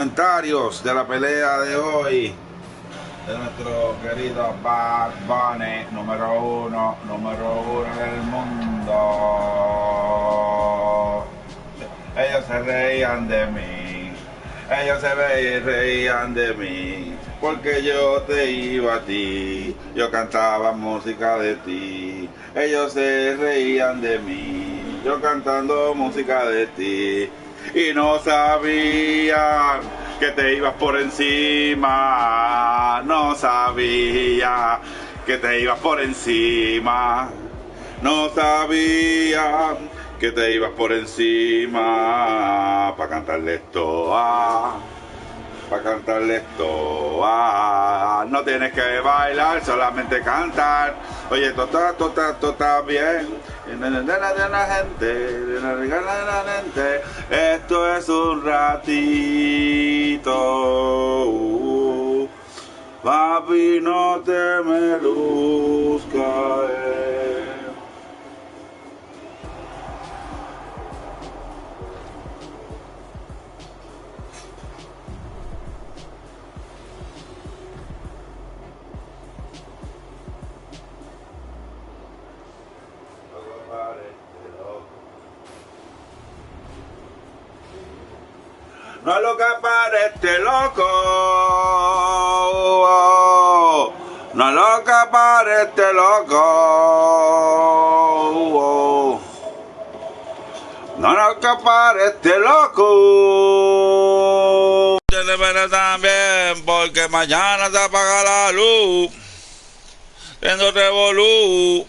Comentarios de la pelea de hoy de nuestro querido Bad Bunny, número uno del mundo. Ellos se reían de mí, ellos se reían de mí, porque yo te iba a ti, yo cantaba música de ti. Ellos se reían de mí, yo cantando música de ti. Y no sabía que te ibas por encima, no sabía que te ibas por encima, no sabía que te ibas por encima, pa' cantarle esto, pa' cantarle esto, no tienes que bailar, solamente cantar. Oye, está bien. La gente, esto es un ratito, papi, no te me luzcas. No es lo que parece loco, no es lo que parece loco, no es lo que parece loco. Pero también porque mañana se apaga la luz, siendo revolú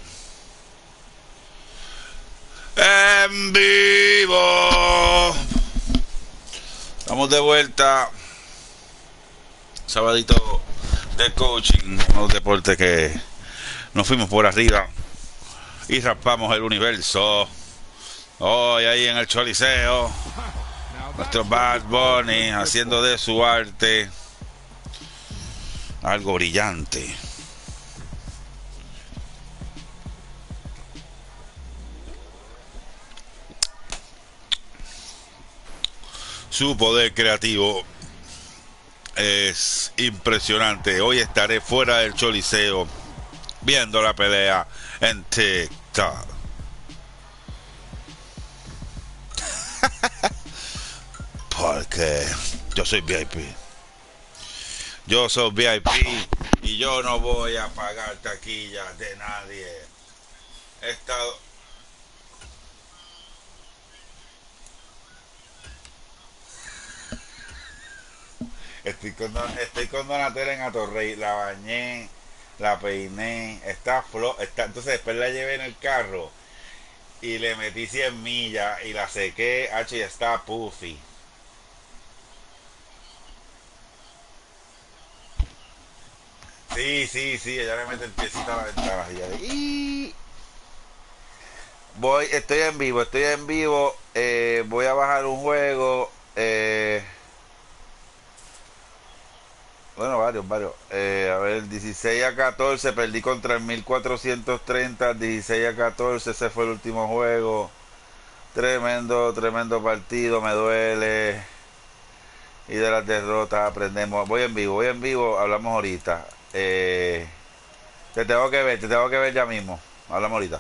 en vivo. Estamos de vuelta. Sabadito de coaching, unos deportes que nos fuimos por arriba y raspamos el universo. Hoy ahí en el Choliseo, nuestro Bad Bunny haciendo de su arte algo brillante. Su poder creativo es impresionante. Hoy estaré fuera del Choliseo viendo la pelea en TikTok. Porque yo soy VIP. Yo soy VIP y yo no voy a pagar taquillas de nadie. He estado... Estoy con Donatella en Atorrey, la bañé, la peiné, entonces después la llevé en el carro y le metí 100 millas y la sequé, y está puffy. Sí, ella le mete el piecito a la ventana y ella de... estoy en vivo, voy a bajar un juego, bueno, varios. A ver, 16-14, perdí contra el 1430, 16-14, ese fue el último juego. Tremendo partido, me duele. Y de las derrotas aprendemos. Voy en vivo, hablamos ahorita. Te tengo que ver ya mismo. Hablamos ahorita.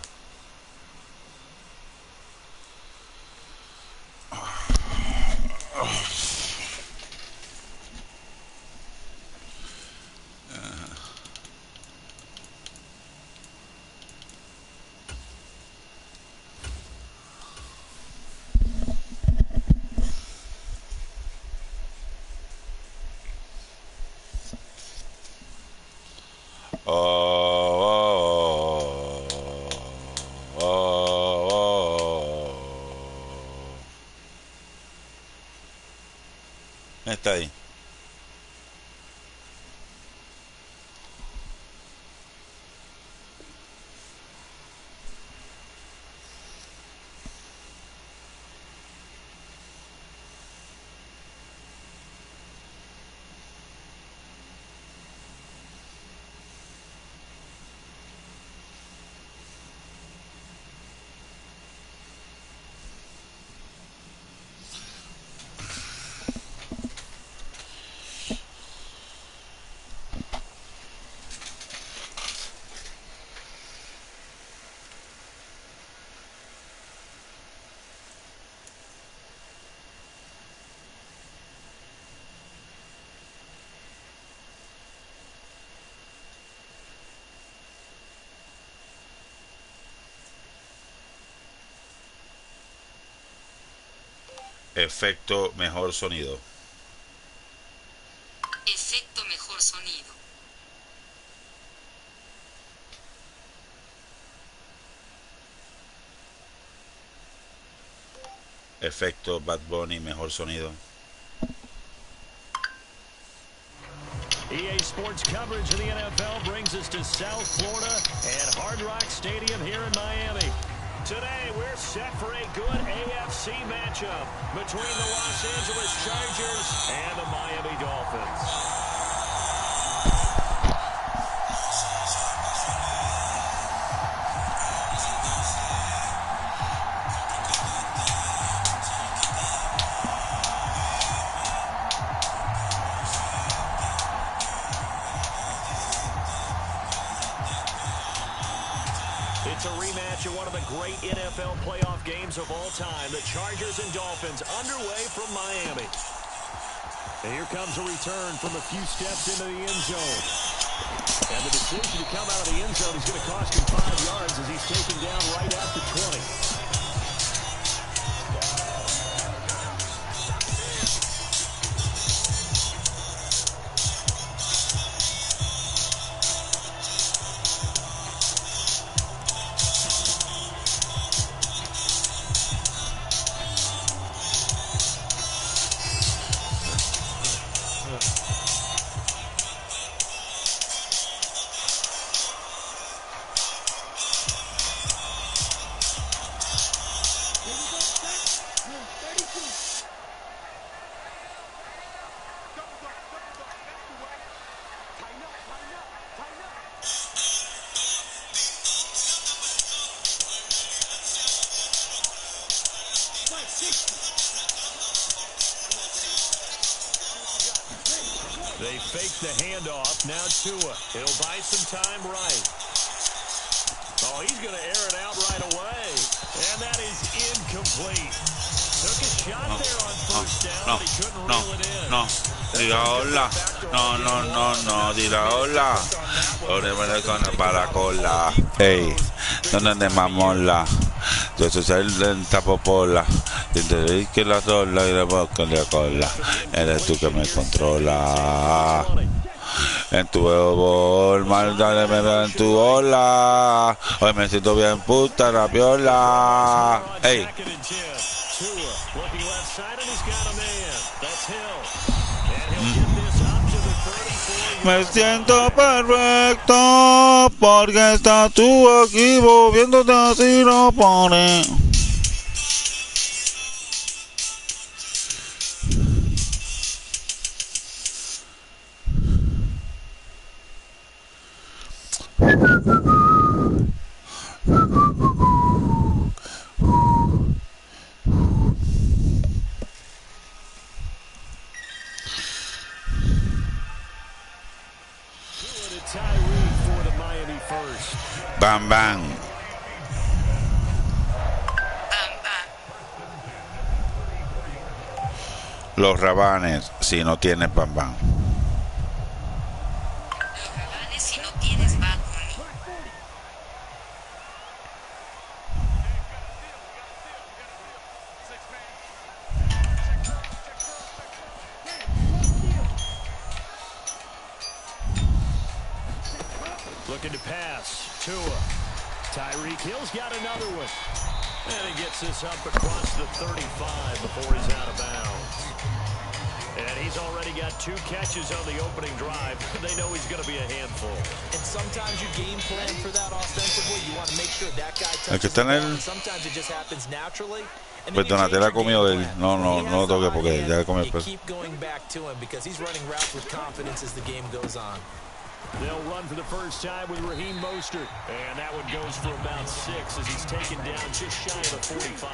Oh, oh, oh, está ahí. Efecto mejor sonido. Efecto mejor sonido. Efecto Bad Bunny, mejor sonido. EA Sports coverage of the NFL brings us to South Florida and Hard Rock Stadium here in Miami. Today, we're set for a good AFC matchup between the Los Angeles Chargers and the Miami Dolphins. It's a rematch of one of the great NFL playoff games of all time. The Chargers and Dolphins underway from Miami. And here comes a return from a few steps into the end zone. And the decision to come out of the end zone is going to cost him 5 yards as he's taken down right at the 20. They fake the handoff. Now Tua. He'll buy some time right. Oh, he's going to air it out right away. And that is incomplete. Took a shot there on first down, but he couldn't reel it in. Diga hola. No. Diga hola. Poneme con para cola. Ey, ¿dónde te mamola? Yo soy el tapopola. Te que la sola y la boca de la cola. Eres tú que me controla. En tu bol, mal dale me veo en tu ola. Hoy me siento bien puta la piola. Ey. Me siento perfecto porque estás tú aquí moviéndote así no pone. Bam, bam. Los rabanes, si no tienes bam, bam. Los rabanes si no tienes Bad Bunny. Looking to pass. Tua. Tyreek Hill's got another one. And he gets this up across the 35 before he's out of bounds. And he's already got 2 catches on the opening drive. They know he's going to be a handful. And sometimes you game plan for that offensively. You want to make sure that guy touches the ball. Sometimes it just happens naturally. Perdona, te la comió él. No toque porque ya comió el keep going back to him because he's running routes with confidence as the game goes on. They'll run for the first time with Raheem Mostert. And that one goes for about 6 as he's taken down just shy of the 45.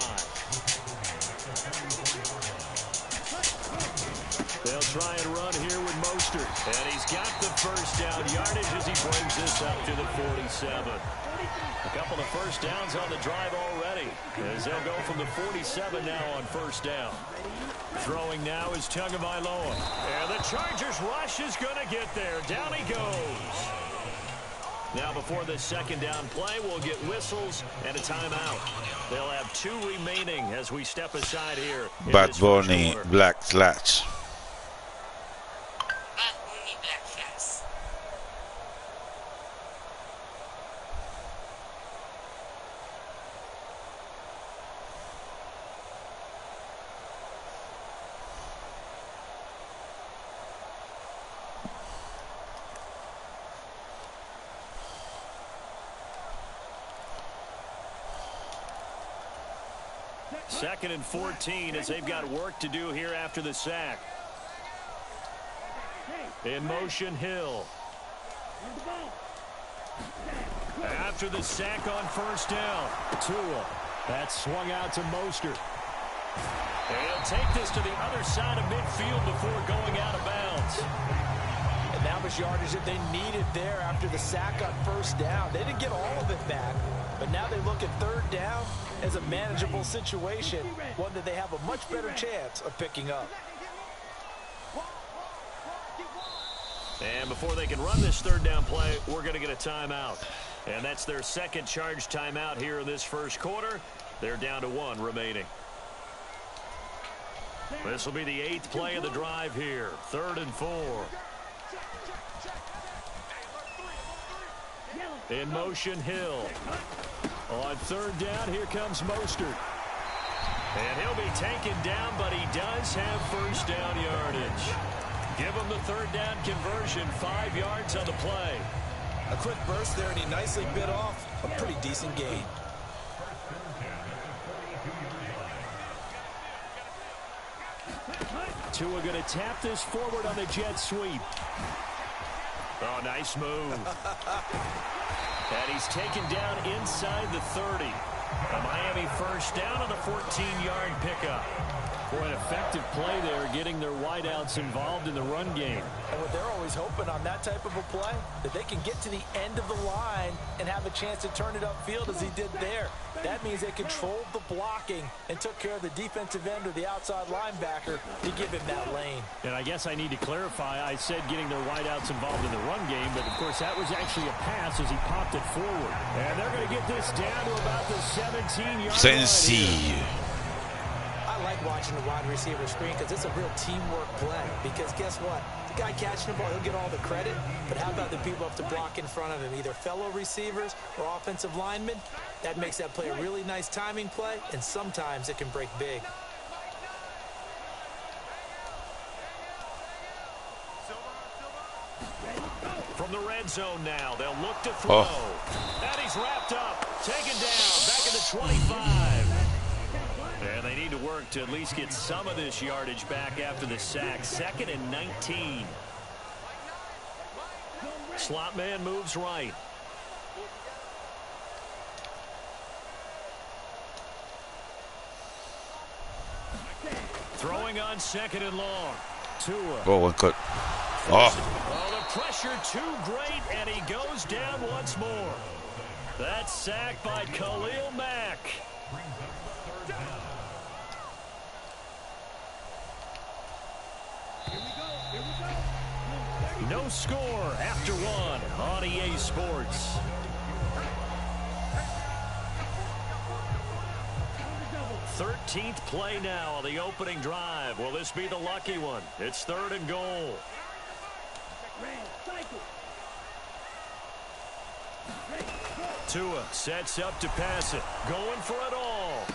They'll try and run here with Mostert. And he's got the first down yardage as he brings this up to the 47. A couple of first downs on the drive already as they'll go from the 47 now on first down. Throwing now is Tagovailoa. And the Chargers rush is going to get there. Down he goes. Now before this second down play, we'll get whistles and a timeout. They'll have 2 remaining as we step aside here. Bad Bunny, Blackslash. Bad Bunny Blackslash. Second and 14 as they've got work to do here after the sack. In motion, Hill. After the sack on first down, Tua. That's swung out to Mostert. And he'll take this to the other side of midfield before going out of bounds. And that was yardage that they needed there after the sack on first down. They didn't get all of it back, but now they look at third down as a manageable situation, one that they have a much better chance of picking up. And before they can run this third down play, we're going to get a timeout. And that's their second charge timeout here in this first quarter. They're down to 1 remaining. This will be the 8th play of the drive here. 3rd and 4. In motion, Hill. On third down, here comes Mostert. And he'll be taken down, but he does have first down yardage. Give him the third down conversion, 5 yards on the play. A quick burst there, and he nicely bit off a pretty decent gain. Tua going to tap this forward on the jet sweep. Oh, nice move. And he's taken down inside the 30. A Miami first down on the 14-yard pickup. For an effective play there, getting their wideouts involved in the run game. And what they're always hoping on that type of a play, that they can get to the end of the line and have a chance to turn it upfield as he did there. That means they controlled the blocking and took care of the defensive end or the outside linebacker to give him that lane. And I guess I need to clarify, I said getting their wideouts involved in the run game, but of course that was actually a pass as he popped it forward. And they're going to get this down to about the 17-yard line. I like watching the wide receiver screen because it's a real teamwork play. Because guess what? The guy catching the ball, he'll get all the credit. But how about the people up to block in front of him, either fellow receivers or offensive linemen? That makes that play a really nice timing play, and sometimes it can break big. From the red zone now, they'll look to throw. And he's wrapped up, taken down, back at the 25. And they need to work to at least get some of this yardage back after the sack. 2nd and 19. Slot man moves right. Throwing on 2nd and long. Tua. Oh, one cut. Oh, the pressure too great, and he goes down once more. That's sacked by Khalil Mack. No score after 1 on EA Sports. Thirteenth play now on the opening drive. Will this be the lucky one? It's 3rd and goal. Tua sets up to pass it. Going for it all.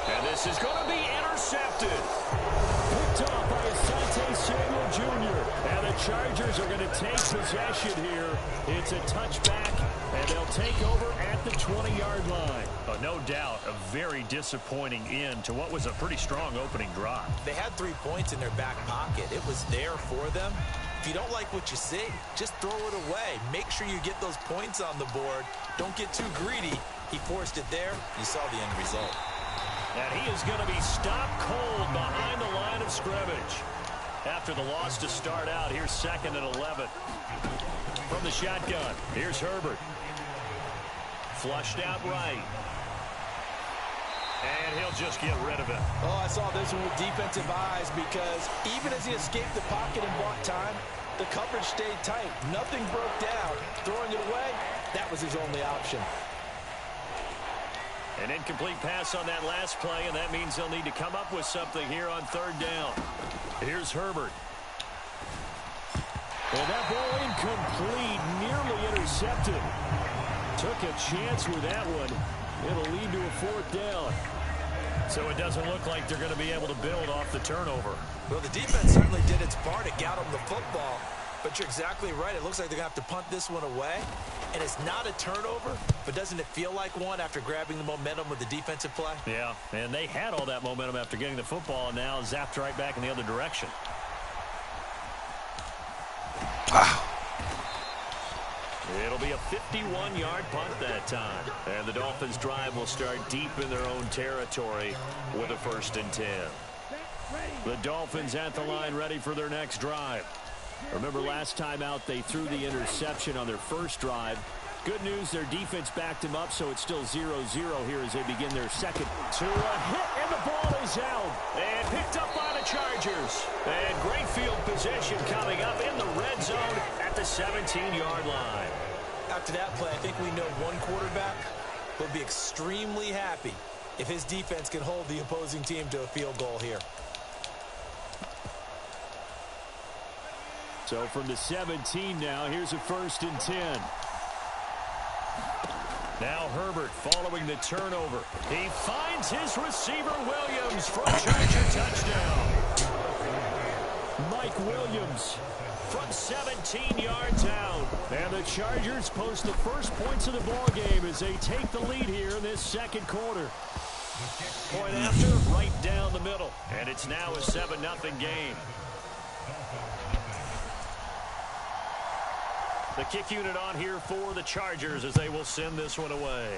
And this is going to be intercepted. Picked off by Asante Samuel Jr. And the Chargers are going to take possession here. It's a touchback, and they'll take over at the 20-yard line. No doubt, a very disappointing end to what was a pretty strong opening drive. They had 3 points in their back pocket. It was there for them. If you don't like what you see, just throw it away. Make sure you get those points on the board. Don't get too greedy. He forced it there. You saw the end result. And he is going to be stopped cold behind the line of scrimmage. After the loss to start out, here's 2nd and 11. From the shotgun, here's Herbert. Flushed out right. And he'll just get rid of it. Oh, I saw this one with defensive eyes because even as he escaped the pocket and bought time, the coverage stayed tight. Nothing broke down. Throwing it away, That was his only option. An incomplete pass on that last play, and that means they'll need to come up with something here on third down. Here's Herbert. And that ball incomplete, nearly intercepted. Took a chance with that one. It'll lead to a fourth down. So it doesn't look like they're going to be able to build off the turnover. Well, the defense certainly did its part to get them the football. But you're exactly right. It looks like they're going to have to punt this one away. And it's not a turnover, but doesn't it feel like one after grabbing the momentum with the defensive play? Yeah, and they had all that momentum after getting the football, and now zapped right back in the other direction. It'll be a 51-yard punt that time. And the Dolphins' drive will start deep in their own territory with a 1st and 10. The Dolphins at the line ready for their next drive. Remember last time out they threw the interception on their first drive. Good news, their defense backed him up, so it's still 0-0 here as they begin their second. To a hit, and the ball is out. And picked up by the Chargers. And great field position coming up in the red zone at the 17-yard line. After that play, I think we know one quarterback will be extremely happy if his defense can hold the opposing team to a field goal here. So from the 17 now, here's a 1st and 10. Now Herbert following the turnover. He finds his receiver Williams for a Charger touchdown. Mike Williams from 17 yards out. And the Chargers post the first points of the ball game as they take the lead here in this second quarter. Point after, right down the middle. And it's now a 7-0 game. The kick unit on here for the Chargers as they will send this one away.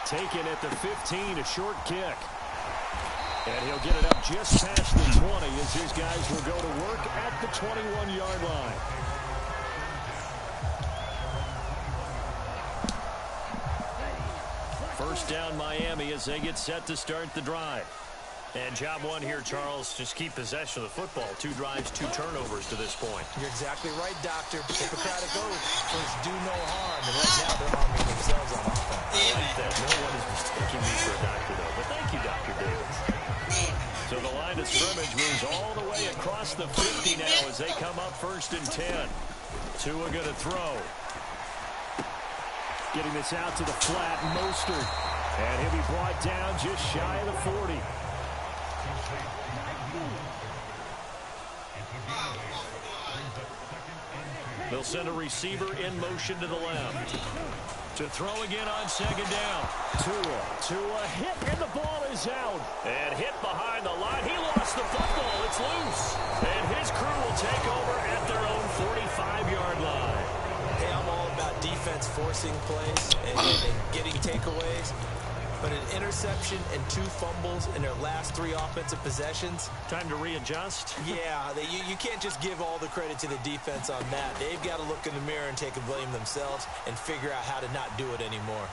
Taken at the 15, a short kick. And he'll get it up just past the 20 as his guys will go to work at the 21-yard line. First down Miami as they get set to start the drive. And job one here, Charles, just keep possession of the football. 2 drives, 2 turnovers to this point. You're exactly right, Doctor. Hippocratic oath. First, do no harm. And right now, they're harming themselves on offense. I like that. No one is mistaking me for a doctor, though. But thank you, Dr. Davis. So the line of scrimmage moves all the way across the 50 now as they come up 1st and 10. Tua going to throw. Getting this out to the flat, Mostert. And he'll be brought down just shy of the 40. They'll send a receiver in motion to the left. To throw again on 2nd down. Tua hit, and the ball is out. And hit behind the line. He lost the football. It's loose. And his crew will take over at their own 45-yard line. Hey, I'm all about defense forcing plays and getting takeaways. But an interception and 2 fumbles in their last 3 offensive possessions. Time to readjust. Yeah, you can't just give all the credit to the defense on that. They've got to look in the mirror and take a blame themselves and figure out how to not do it anymore.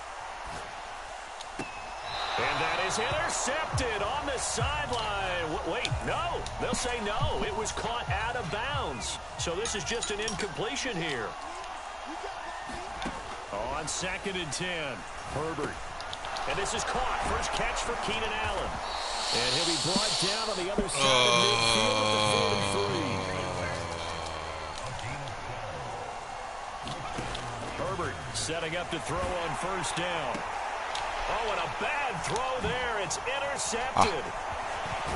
And that is intercepted on the sideline. Wait, no. They'll say no. It was caught out of bounds. So this is just an incompletion here. On 2nd and 10, Herbert. And this is caught. First catch for Keenan Allen. And he'll be brought down on the other side of midfield at the 43. Herbert setting up to throw on 1st down. Oh, and a bad throw there. It's intercepted.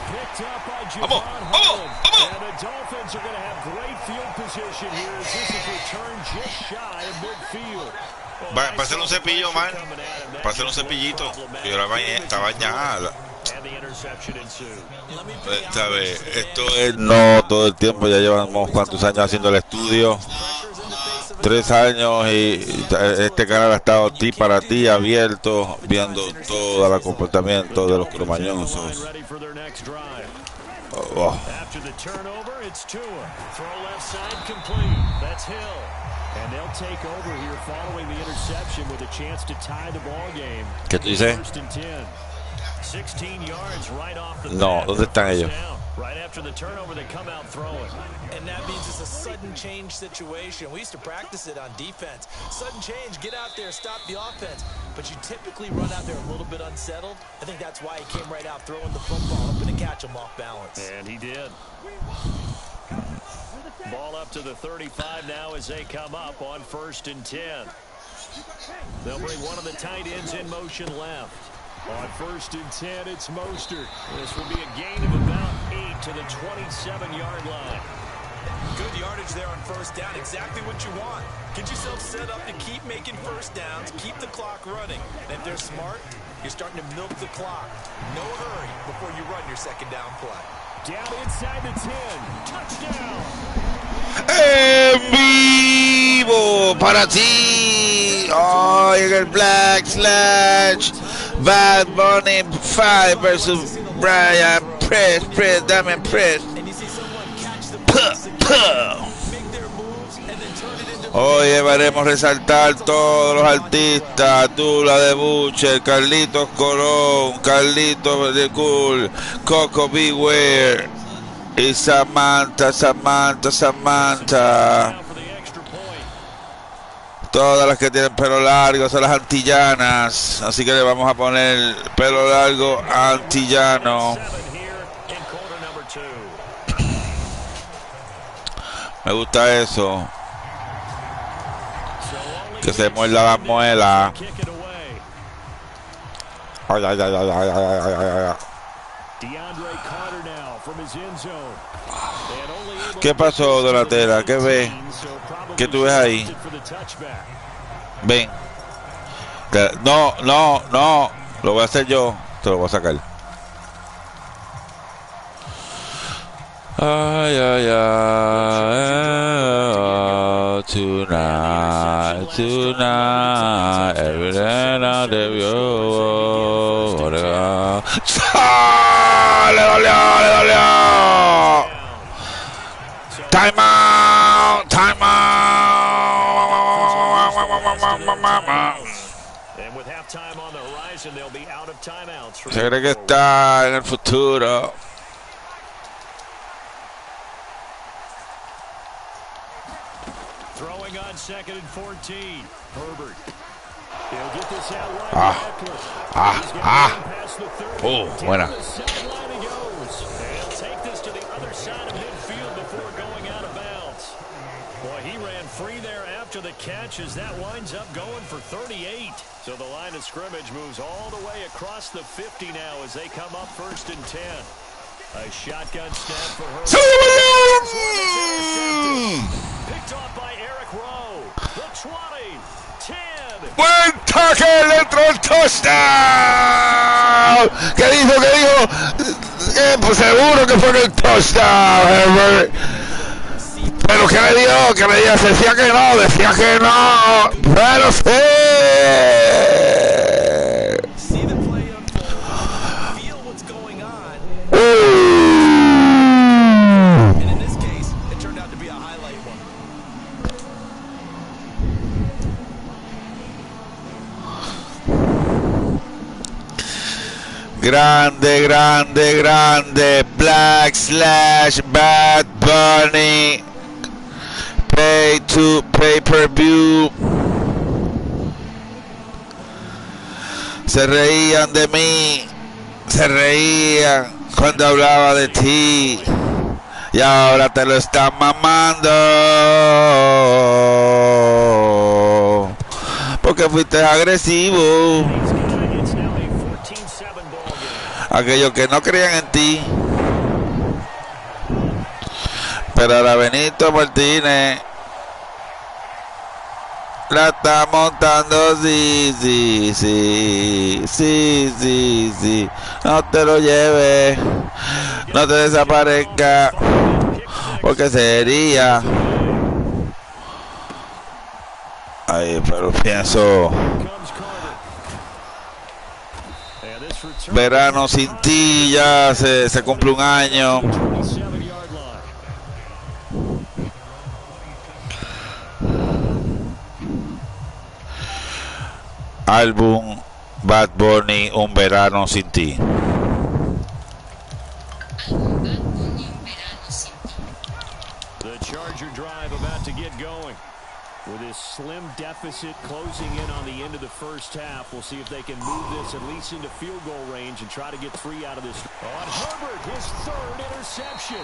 Picked up by Javon Holland. And the Dolphins are going to have great field position here as this is returned just shy of midfield. Para hacer un cepillo, man. Para hacer un cepillito. Y ahora está bañada. ¿Sabes? Esto es no todo el tiempo. Ya llevamos cuántos años haciendo el estudio. 3 años y este canal ha estado para ti abierto, viendo todo el comportamiento de los cromañosos. After the turnover, it's Tua. Throw left side complete. That's Hill. And they'll take over here following the interception with a chance to tie the ball game. ¿Qué tú dices? 1st and 10. 16 yards right off the no, ¿dónde están ellos? Right after the turnover, they come out throwing. And that means it's a sudden change situation. We used to practice it on defense. Sudden change, get out there, stop the offense. But you typically run out there a little bit unsettled. I think that's why he came right out throwing the football, hoping to catch him off balance. And he did. Ball up to the 35 now as they come up on 1st and 10. They'll bring one of the tight ends in motion left. On 1st and 10, it's Mostert. This will be a gain of about 8 to the 27-yard line. Good yardage there on 1st down. Exactly what you want. Get yourself set up to keep making 1st downs, keep the clock running. And if they're smart, you're starting to milk the clock. No hurry before you run your 2nd down play. Down inside the 10. Touchdown. En vivo para ti. Hoy en el Blackslash Bad Bunny 5 versus Brian. Press, dame press. Hoy llevaremos resaltar todos los artistas: Dula de Butcher, Carlitos Colón, Carlitos de Cool, Coco Beware y Samantha. Todas las que tienen pelo largo son las antillanas, así que le vamos a poner pelo largo antillano. Me gusta eso. Que se muerda la muela. ¿Qué pasó, Donatella? ¿Qué ves? ¿Qué tú ves ahí? Ven. No. Lo voy a hacer yo. Te lo voy a sacar. Tonight, every day now they view. Le dolió. Time out. Se cree que está en el futuro. Throwing on 2nd and 14. Herbert. He'll get this out right Buena. And he'll take this to the other side of midfield before going out of bounds. Boy, he ran free there after the catch as that winds up going for 38. So the line of scrimmage moves all the way across the 50 now as they come up 1st and 10. A shotgun snap for Herbert. Picked off by Eric Rowe. The 20, 10. Buen tackle, entró el touchdown. ¿Qué dijo? Pues seguro que fue el touchdown, Herbert. Pero ¿qué le dio? Decía que no. Pero sí. Grande. Blackslash Bad Bunny. Pay-per-view. Se reían de mí. Se reían cuando hablaba de ti. Y ahora te lo están mamando. Porque fuiste agresivo. Aquellos que no creían en ti. Pero ahora Benito Martínez la está montando. Sí. No te lo lleves. No te desaparezca. Porque sería. Ay, pero pienso. Verano sin ti, ya se cumple un año. Álbum Bad Bunny, Un verano sin ti. Bad Bunny, Un Charger drive about to get going. With this slim deficit closing in on the end of the first half, we'll see if they can move this at least into field goal range and try to get 3 out of this. On Herbert, his 3rd interception.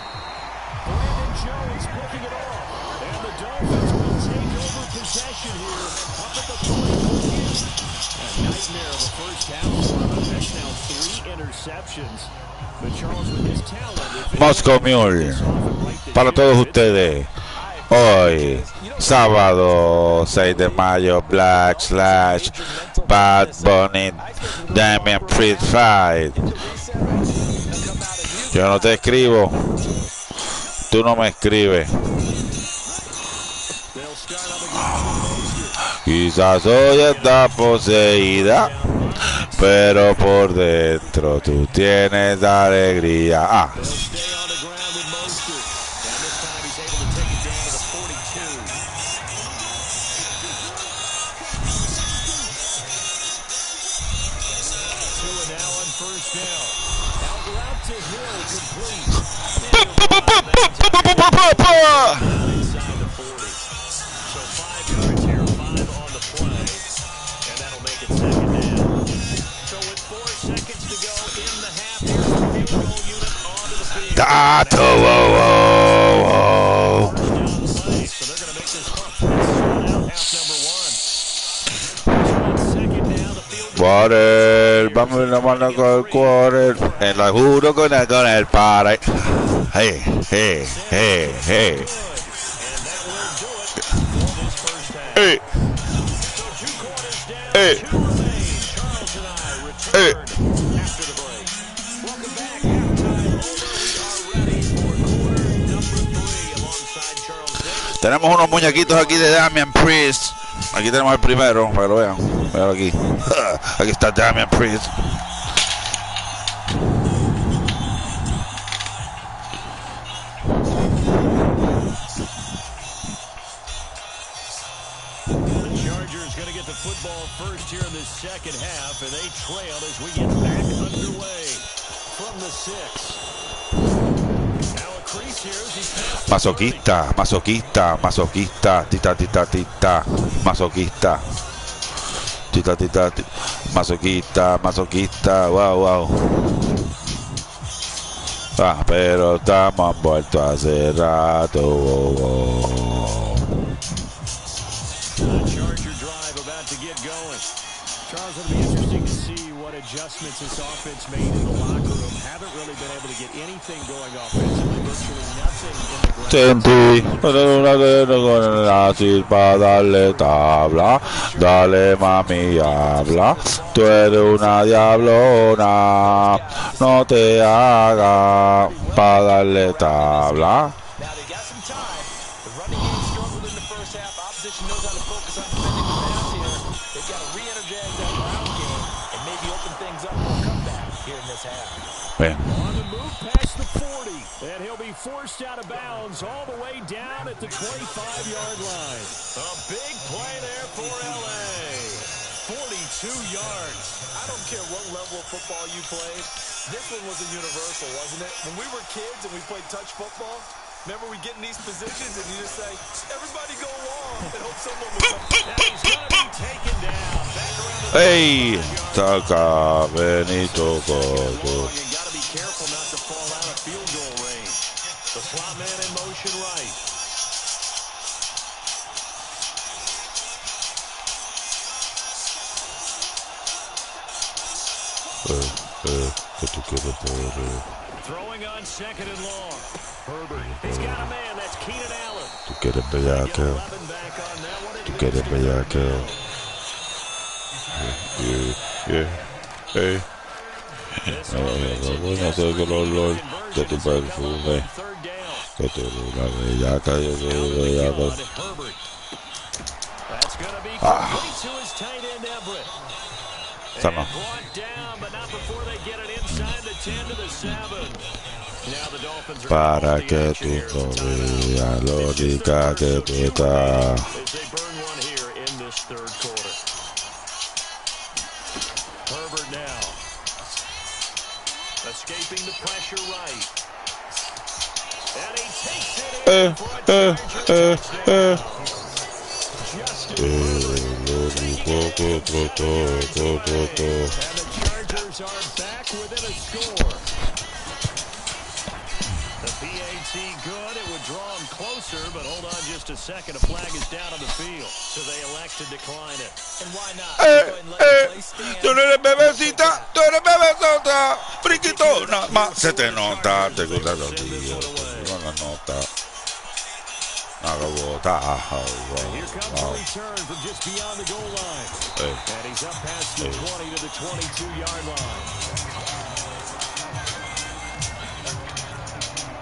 Brandon Jones picking it off. And the Dolphins will take over possession here up at the 40. A nightmare of a first half for them. That's now 3 interceptions. But Charles, with his talent, Moscow Mule, para todos ustedes. Hoy, sábado 6 de mayo, Blackslash Bad, Damian Priest Fight. Yo no te escribo, tú no me escribes. Quizás hoy está poseída, pero por dentro tú tienes alegría. Quarter, vamos a la mano con el quarter, en la juro con el para. Hey. Tenemos unos muñequitos aquí de Damian Priest. Aquí tenemos el primero, para que lo vean. Vean aquí. Aquí está Damian Priest. Chargers going to get the football first here in the second half, and they trail as we get back underway from the 6. Masoquista, tita, masoquista, wow. Pero estamos vueltos hace rato. Charger drive about to get going. Charles, it'll be interesting to see what adjustments this offense made in the locker room. Haven't really been able to get anything going offensively. Virtually nothing in the ground. Sentí una con así para darle tabla. Dale mami, habla. Tú eres una diablona. No te hagas para darle tabla. On the move past the 40, and he'll be forced out of bounds all the way down at the 25-yard line. A big play there for L.A. 42 yards. I don't care what level of football you played. This one was a universal, wasn't it? When we were kids and we played touch football, remember we get in these positions and you just say, everybody go long and hope someone will come. Now he's going to be taken down. Back around the Hey, Taca Benito Gogo. Careful not to fall out of field goal range. The slot man in motion right. Throwing on 2nd and long. Herbert. He's got a man. That's Keenan Allen. Tú quieres bellaqueo. Tú quieres bellaqueo. Hey. Bueno, sé que el olor de tu perfume, que tú eres una bellaca, yo soy un bellaco. Sama. Para que tú no veas lo rica que tú estás. Herbert now. Escaping the pressure right. And he takes it in. Chargers are back within a score. The PAT good. It would draw them closer, but hold on just a second. A flag is down on the field, so they elect to decline it. And why not? Go ahead and let the play stand. Tú no eres bebecita, tú eres bebesota, friquito, nada más se te nota, te gusta los días, no la nota. Here comes a return from just beyond the goal line. And he's up past the 20 to the 22-yard line.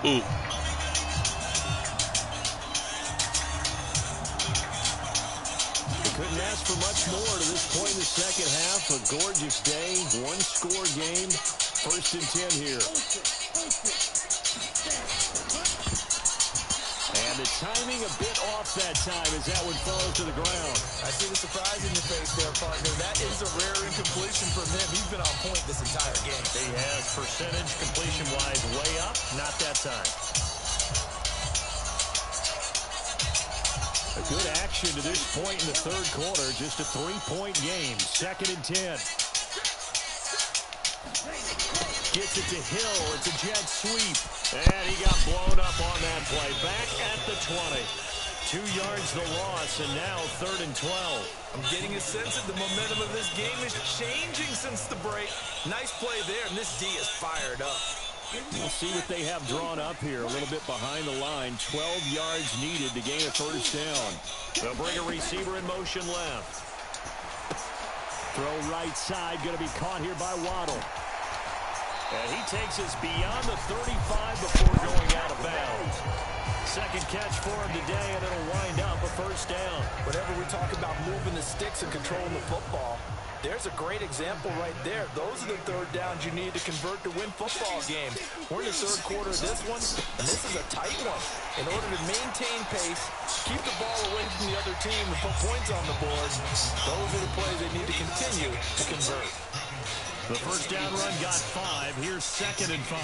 We couldn't ask for much more to this point in the second half. A gorgeous day, one-score game. 1st and 10 here. And the timing a bit off that time as that one falls to the ground. I see the surprise in your face there, partner. That is a rare incompletion from him. He's been on point this entire game. He has percentage completion-wise way up. Not that time. A good action to this point in the third quarter. Just a 3-point game. 2nd and 10. Gets it to Hill. It's a jet sweep. And he got blown up on that play. Back at the 20. 2 yards the loss, and now 3rd and 12. I'm getting a sense that the momentum of this game is changing since the break. Nice play there, and this D is fired up. We'll see what they have drawn up here. A little bit behind the line. 12 yards needed to gain a 1st down. They'll bring a receiver in motion left. Throw right side. Going to be caught here by Waddle. And he takes us beyond the 35 before going out of bounds. 2nd catch for him today, and it'll wind up a 1st down. Whenever we talk about moving the sticks and controlling the football, there's a great example right there. Those are the 3rd downs you need to convert to win football games. We're in the 3rd quarter of this one, and this is a tight one. In order to maintain pace, keep the ball away from the other team, and put points on the board, those are the plays they need to continue to convert. The 1st down run got 5. Here's 2nd and 5.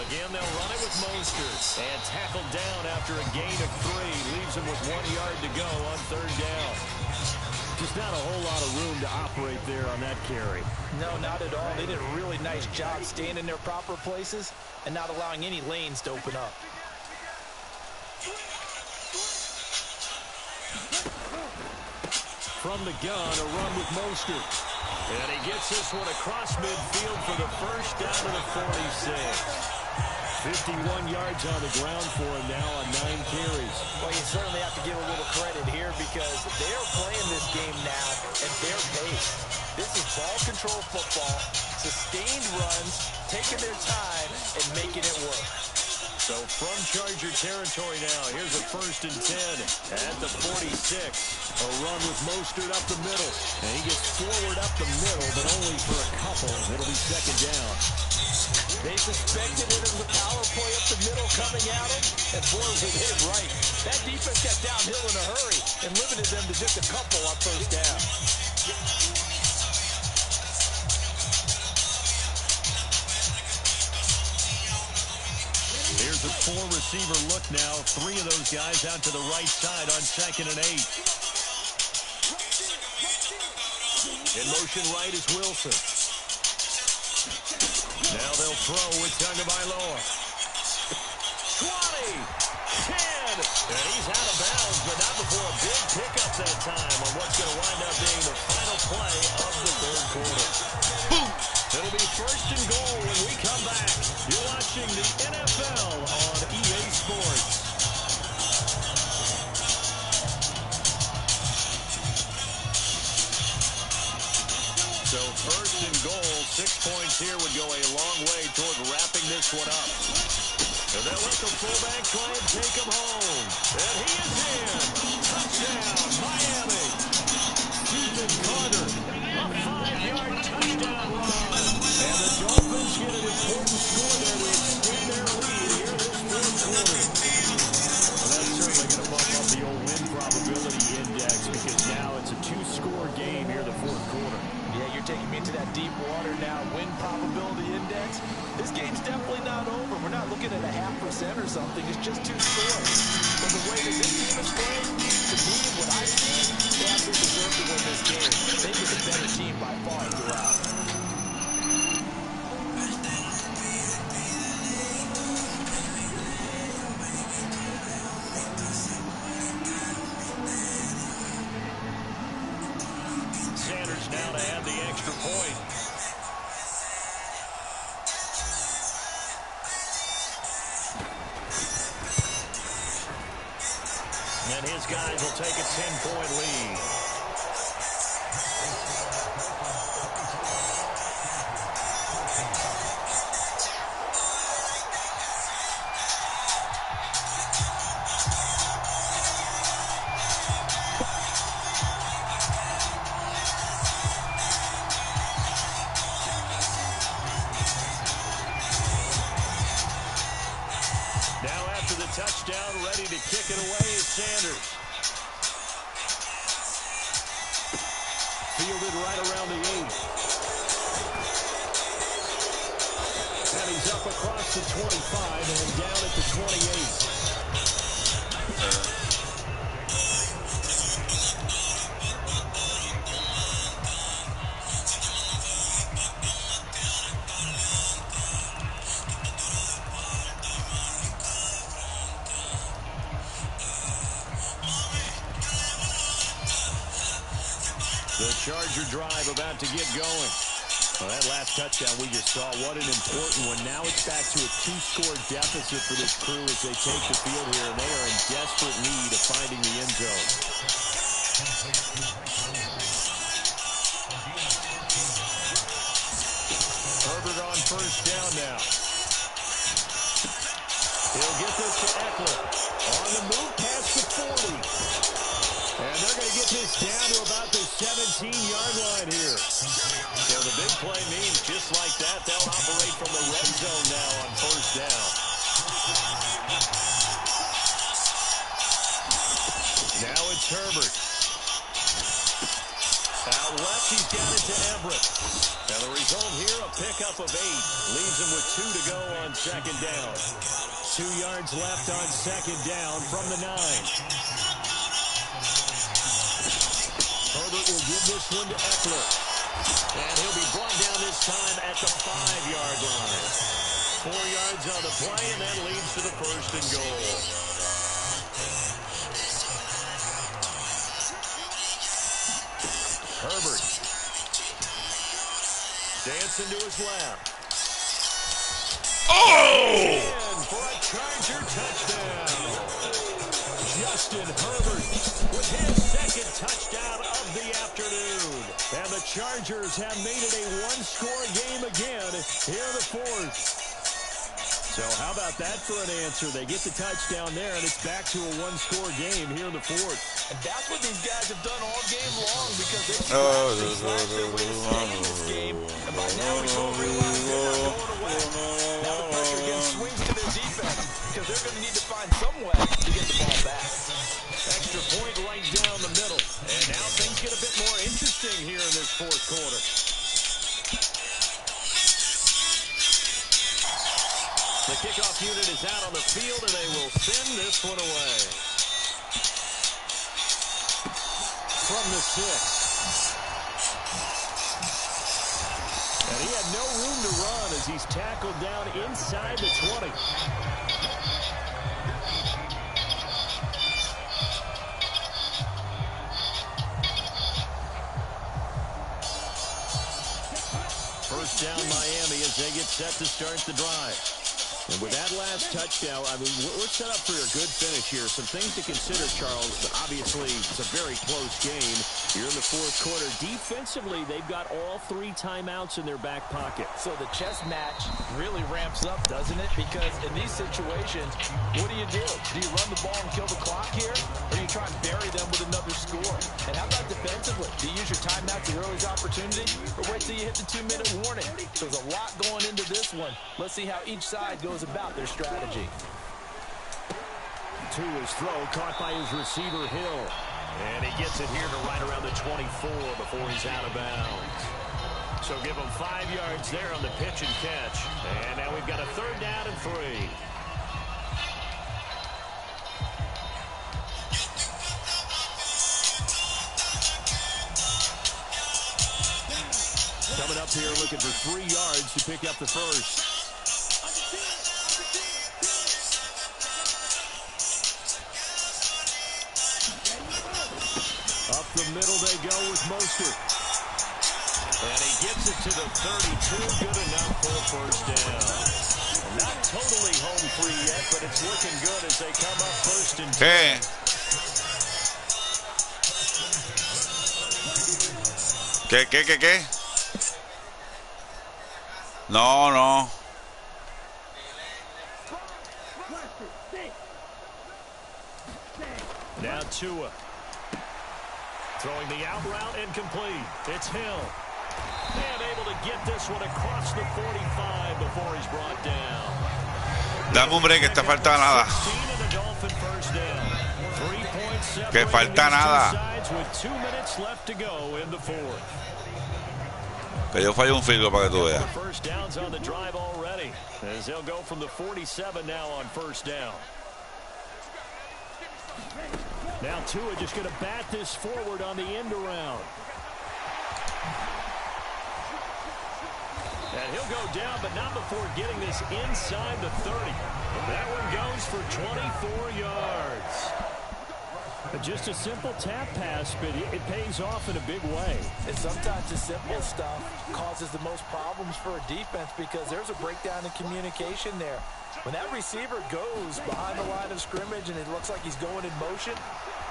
Again, they'll run it with Mostert. And tackled down after a gain of 3. Leaves him with 1 yard to go on 3rd down. Just not a whole lot of room to operate there on that carry. No, not at all. They did a really nice job staying in their proper places and not allowing any lanes to open up. From the gun, a run with Mostert. And he gets this one across midfield for the 1st down to the 46. 51 yards on the ground for him now on 9 carries. Well, you certainly have to give a little credit here because they're playing this game now at their pace. This is ball control football, sustained runs, taking their time and making it work. So from Charger territory now, here's a 1st and 10 at the 46. A run with Mostert up the middle. And he gets forward up the middle, but only for a couple. It'll be 2nd down. They suspected it as a power play up the middle coming at him, and boy, was it hit right. That defense got downhill in a hurry and limited them to just a couple on 1st down. Here's a 4-receiver look now. 3 of those guys out to the right side on 2nd and 8. In motion right is Wilson. Now they'll throw with Tagovailoa. 20, 10, and he's out of bounds, but not before a big pickup that time on what's going to wind up being the final play of the 3rd quarter. Boom! It'll be 1st and goal when we come back. You're watching the NFL on EA Sports. So 1st and goal, 6 points here would go a long way toward wrapping this one up. And they'll let the fullback try and take him home. And he is in. Touchdown, Miami. Ethan Carter, a 5-yard touchdown run. And the Dolphins get an important score there to extend their lead here in this 4th quarter. Well, that's certainly going to bump up the old win probability index because now it's a 2-score game here in the 4th quarter. Yeah, you're taking me into that deep water now. Win probability index. this game's definitely not over. We're not looking at a 0.5% or something. It's just 2 scores. But the way that this team is playing, to me, what I've seen, they absolutely deserve to win this game. They've been the better team by far throughout. Sanders now to add the extra point. And his guys will take a 10-point lead. Now after the touchdown, ready to kick it away is Sanders. Fielded right around the 8. And he's up across the 25 and down at the 28. The Charger drive about to get going. Well, that last touchdown we just saw, what an important one. Now it's back to a 2-score deficit for this crew as they take the field here, and they are in desperate need of finding the end zone. Herbert on first down now. He'll get this to Eckler. On the move past the 40. And they're going to get this down to about the 17-yard line here. So the big play means just like that, they'll operate from the red zone now on first down. Now it's Herbert. Out left, he's got it to Everett. And the result here, a pickup of 8. Leaves him with 2 to go on second down. 2 yards left on second down from the 9. Herbert will give this one to Eckler. And he'll be brought down this time at the 5-yard line. 4 yards on the play, and that leads to the first and goal. Herbert. Dancing to his left. Oh! And for a Charger touchdown. Justin Herbert with his second touchdown of the afternoon. And the Chargers have made it a 1-score game again here in the 4th. So how about that for an answer? They get the touchdown there, and it's back to a 1-score game here in the 4th. And that's what these guys have done all game long because they've slashed their way to stay in this game. And by now we don't realize they're not going away. Now the pressure again swings to their defense because they're going to need to find some way to get the ball back. Extra point right down the middle. And now things get a bit more interesting here in this 4th quarter. The kickoff unit is out on the field, and they will send this one away. From the 6. And he had no room to run as he's tackled down inside the 20. First down Miami as they get set to start the drive. And with that last touchdown, I mean, we're set up for a good finish here. Some things to consider, Charles. Obviously, it's a very close game. You're in the 4th quarter. Defensively, they've got all 3 timeouts in their back pocket. So the chess match really ramps up, doesn't it? Because in these situations, what do? Do you run the ball and kill the clock here? Or do you try and bury them with another score? And how about defensively? Do you use your timeout to your earliest opportunity? Or wait till you hit the 2-minute warning? There's a lot going into this one. Let's see how each side goes about their strategy. To his throw, caught by his receiver, Hill. And he gets it here to right around the 24 before he's out of bounds. So give him 5 yards there on the pitch and catch. And now we've third down and 3. Coming up here looking for 3 yards to pick up the first. Up the middle they go with Mostert. And he gets it to the 32. Good enough for a first down. Not totally home free yet, but it's looking good as they come up first and 10. ¿Qué? No. Now Tua. Throwing the out route incomplete. It's Hill. And able to get this one across the 45 before he's brought down. Dame un break, que está falta nada. Que falta nada. Que yo falle un field para que tú veas. First downs on the drive already. As they'll go from the 47 now on first down. Now Tua just going to bat this forward on the end around. And he'll go down, but not before getting this inside the 30. That one goes for 24 yards. Just a simple tap pass, but it pays off in a big way. And sometimes the simple stuff causes the most problems for a defense because there's a breakdown in communication there. When that receiver goes behind the line of scrimmage and it looks like he's going in motion,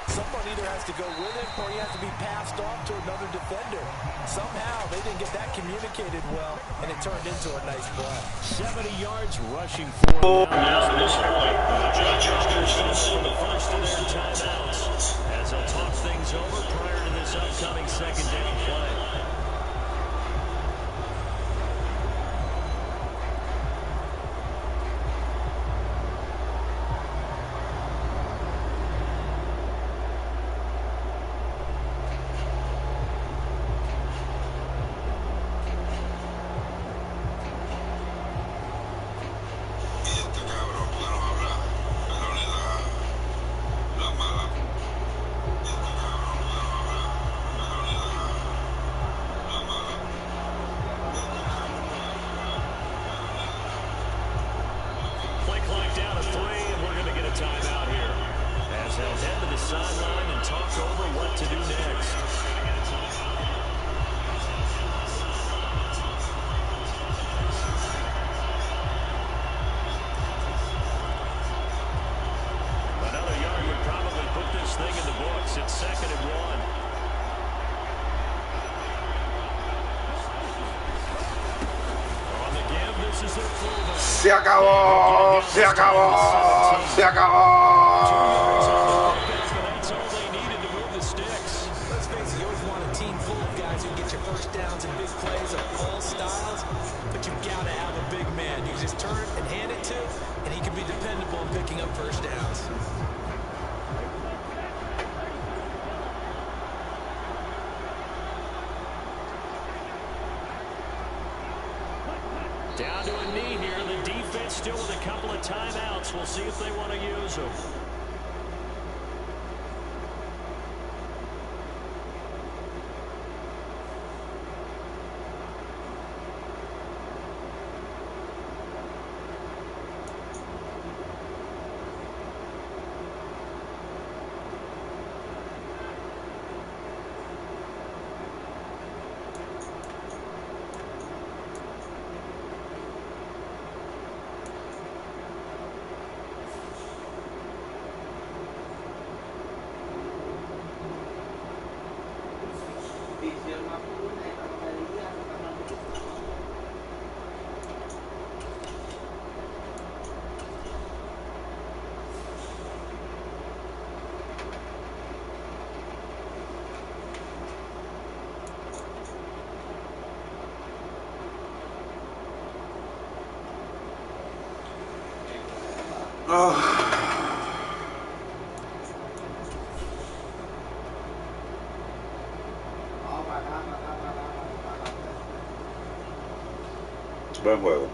someone either has to go with him or he has to be passed off to another defender. Somehow they didn't get that communicated well, and it turned into a nice play. 70 yards rushing for the first of their timeouts as they'll talk things over prior to this upcoming second down play. Se acabó, se acabó, se acabó. Let's face it, you always want a team full of guys who get your first downs and big plays of all styles, but you've got to have a big man you just turn and hand it to, and he can be dependable in picking up first downs. Down to a knee here. The defense still with a couple of timeouts. We'll see if they want to use them. Buen juego.